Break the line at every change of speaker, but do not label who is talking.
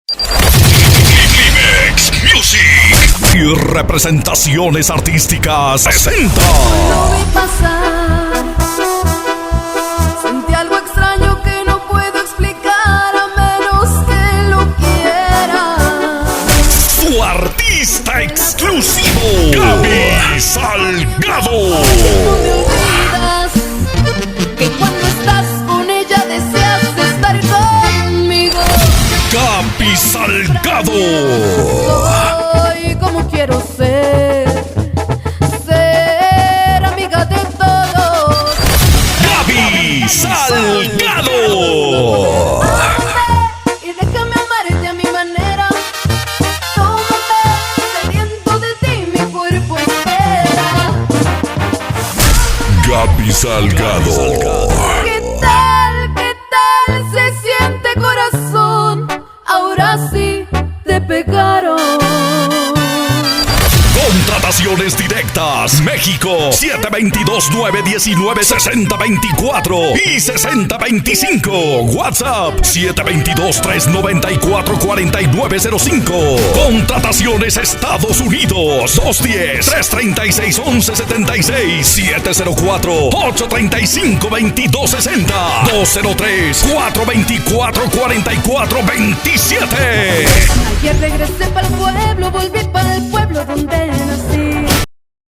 Climex Music y representaciones artísticas presenta.
Lo vi pasar, sentí algo extraño que no puedo explicar a menos que lo quiera.
Su artista exclusivo, Gaby Salgado.
No me olvidas que cuando estás con ella deseas estar conmigo.
Gaby Salgado.
Soy como quiero ser amiga de todos.
Gaby Salgado.
Y déjame amarte a mi manera. Tómame, sediento de ti, mi cuerpo espera.
Gaby Salgado.
¿Qué tal se siente, corazón? Ahora sí te pegaron.
Contrataciones directas. México 722-919-6024 y 6025. WhatsApp 722-394-4905. Contrataciones Estados Unidos 210-336-1176 704-835-2260 203-424-4427.
Ayer regresé para el pueblo, volví para el pueblo donde nací.